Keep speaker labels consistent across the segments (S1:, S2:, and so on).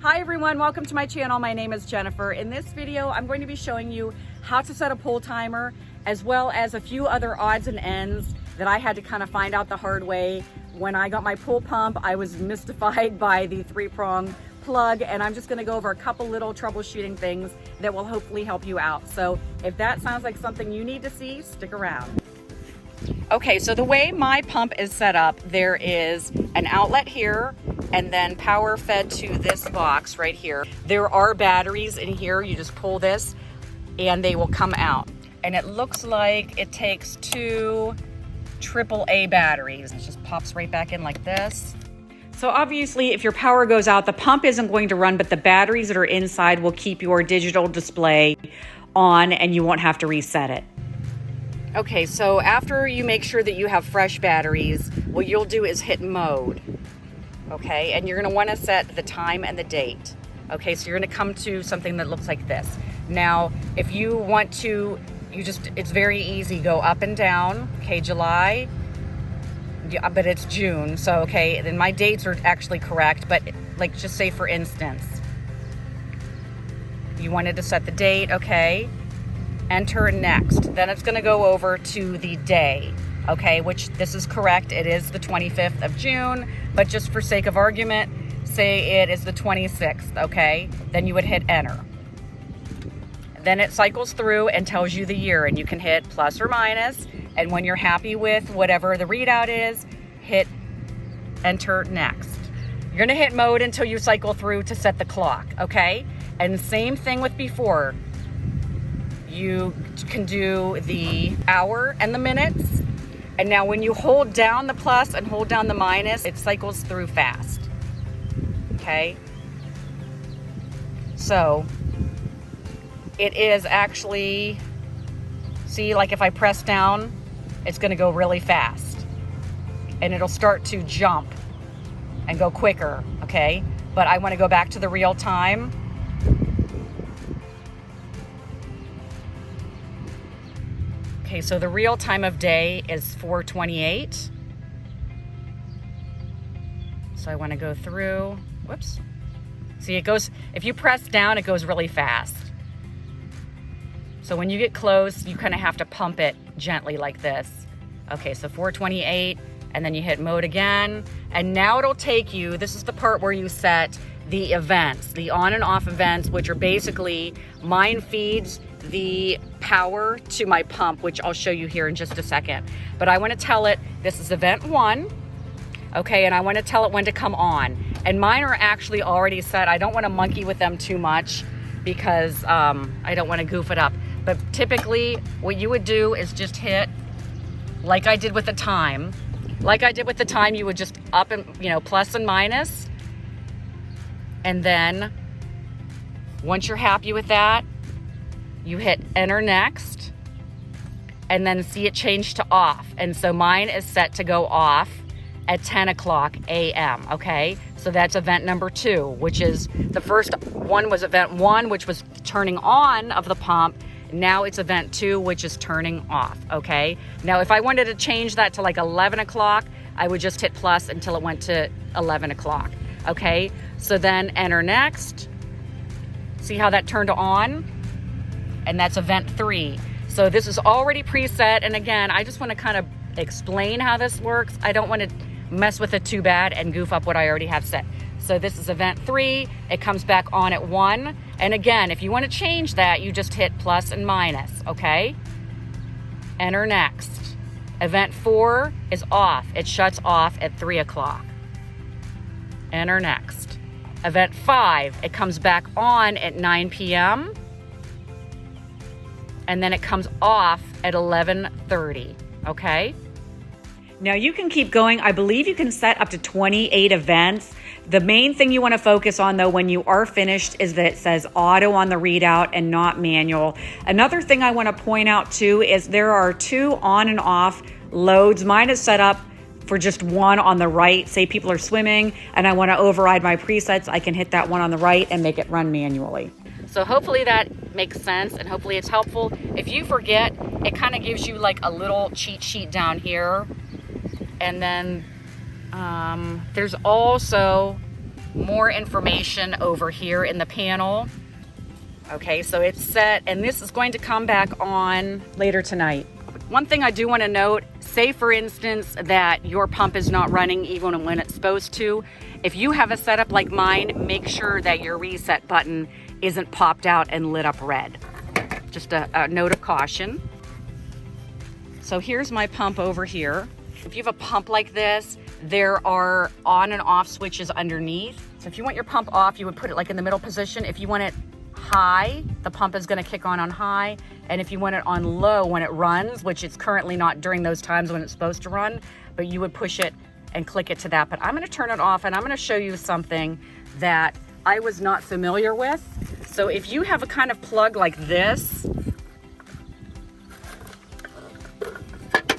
S1: Hi everyone, welcome to my channel. My name is Jennifer. In this video, I'm going to be showing you how to set a pull timer, as well as a few other odds and ends that I had to kind of find out the hard way. When I got my pull pump, I was mystified by the 3-prong plug, and I'm just going to go over a couple little troubleshooting things that will hopefully help you out. So if that sounds like something you need to see, stick around. Okay, so the way my pump is set up, there is an outlet here and then power fed to this box right here. There are batteries in here. You just pull this and they will come out. And it looks like it takes 2 AAA batteries. It just pops right back in like this. So obviously if your power goes out, the pump isn't going to run, but the batteries that are inside will keep your digital display on and you won't have to reset it. Okay, so after you make sure that you have fresh batteries, what you'll do is hit mode, okay? And you're gonna wanna set the time and the date. Okay, so you're gonna come to something that looks like this. Now, if you want to, it's very easy, go up and down, okay, July, but it's June, so okay, then my dates are actually correct, but like just say for instance, you wanted to set the date, okay? Enter next. Then it's going to go over to the day, okay, which this is correct. It is the 25th of June, but just for sake of argument, say it is the 26th, okay? Then you would hit enter. Then it cycles through and tells you the year, and you can hit plus or minus, and when you're happy with whatever the readout is, hit enter next. You're going to hit mode until you cycle through to set the clock, okay? And same thing with before. You can do the hour and the minutes. And now when you hold down the plus and hold down the minus, it cycles through fast. Okay? So it is actually, see, like if I press down, it's gonna go really fast. And it'll start to jump and go quicker, okay? But I wanna go back to the real time. Okay, so the real time of day is 4:28. So I want to go through, whoops. See, it goes, if you press down, it goes really fast. So when you get close, you kind of have to pump it gently like this. Okay, so 4:28, and then you hit mode again. And now it'll take you, this is the part where you set the events, the on and off events, which are basically, mine feeds the power to my pump, which I'll show you here in just a second. But I want to tell it, this is event 1, okay, and I want to tell it when to come on. And mine are actually already set. I don't want to monkey with them too much because I don't want to goof it up. But typically what you would do is just hit, like I did with the time. Like I did with the time, you would just up and, plus and minus. And then once you're happy with that, you hit enter next, and then see it change to off. And so mine is set to go off at 10 o'clock a.m., okay? So that's event number 2, which is, the first one was event 1, which was turning on of the pump. Now it's event 2, which is turning off, okay? Now, if I wanted to change that to like 11 o'clock, I would just hit plus until it went to 11 o'clock, okay? So then enter next. See how that turned on? And that's event 3. So this is already preset. And again, I just want to kind of explain how this works. I don't want to mess with it too bad and goof up what I already have set. So this is event 3. It comes back on at 1. And again, if you want to change that, you just hit plus and minus, okay? Enter next. Event 4 is off. It shuts off at 3 o'clock. Enter next. Event 5, it comes back on at 9 p.m. and then it comes off at 11:30, okay? Now you can keep going. I believe you can set up to 28 events. The main thing you want to focus on though when you are finished is that it says auto on the readout and not manual. Another thing I want to point out too is there are 2 on and off loads. Mine is set up for just 1 on the right. Say people are swimming and I want to override my presets, I can hit that one on the right and make it run manually. So hopefully that makes sense and hopefully it's helpful. If you forget, it kind of gives you like a little cheat sheet down here. And then there's also more information over here in the panel. Okay, so it's set, and this is going to come back on later tonight. One thing I do want to note, say for instance that your pump is not running even when it's supposed to. If you have a setup like mine, make sure that your reset button isn't popped out and lit up red. Just a note of caution. So here's my pump over here. If you have a pump like this, there are on and off switches underneath. So if you want your pump off, you would put it like in the middle position. If you want it high, the pump is going to kick on high. And if you want it on low when it runs, which it's currently not during those times when it's supposed to run, but you would push it and click it to that. But I'm going to turn it off, and I'm going to show you something that I was not familiar with. So if you have a kind of plug like this,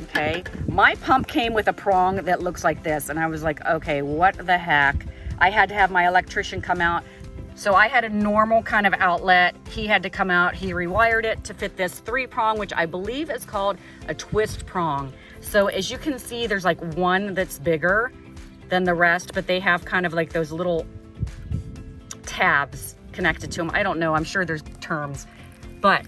S1: okay, my pump came with a prong that looks like this, and I was like, okay, what the heck? I had to have my electrician come out. So I had a normal kind of outlet. He had to come out, he rewired it to fit this 3-prong, which I believe is called a twist prong. So as you can see, there's like one that's bigger than the rest, but they have kind of like those little tabs connected to them. I don't know, I'm sure there's terms. But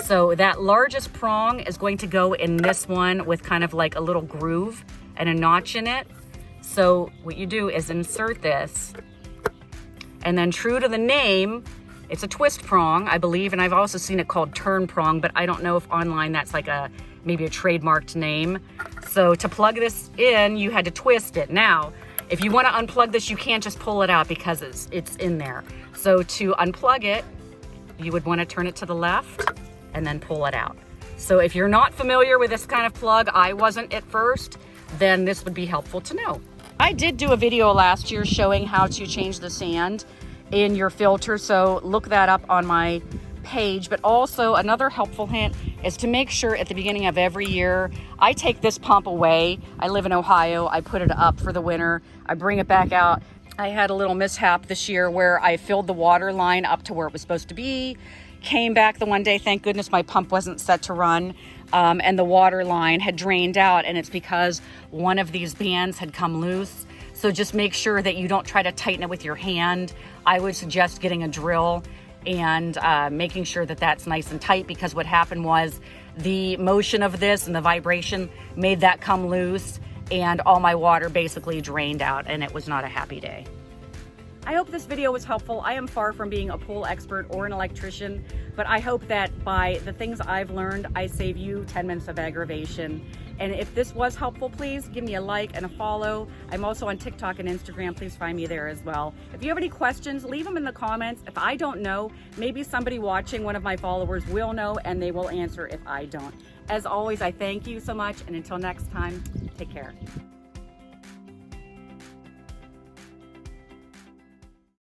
S1: so that largest prong is going to go in this one with kind of like a little groove and a notch in it. So what you do is insert this, and then true to the name, it's a twist prong, I believe, and I've also seen it called turn prong, but I don't know if online that's like maybe a trademarked name. So to plug this in, you had to twist it. Now, if you want to unplug this, you can't just pull it out because it's in there. So to unplug it, you would want to turn it to the left and then pull it out. So if you're not familiar with this kind of plug, I wasn't at first, then this would be helpful to know. I did do a video last year showing how to change the sand in your filter, so look that up on my page. But also another helpful hint is to make sure at the beginning of every year, I take this pump away. I live in Ohio, I put it up for the winter, I bring it back out. I had a little mishap this year where I filled the water line up to where it was supposed to be, came back the one day, thank goodness my pump wasn't set to run, and the water line had drained out, and it's because one of these bands had come loose. So just make sure that you don't try to tighten it with your hand. I would suggest getting a drill and making sure that that's nice and tight, because what happened was the motion of this and the vibration made that come loose, and all my water basically drained out, and it was not a happy day. I hope this video was helpful. I am far from being a pool expert or an electrician, but I hope that by the things I've learned, I save you 10 minutes of aggravation. And if this was helpful, please give me a like and a follow. I'm also on TikTok and Instagram. Please find me there as well. If you have any questions, leave them in the comments. If I don't know, maybe somebody watching, one of my followers, will know, and they will answer if I don't. As always, I thank you so much, and until next time, take care.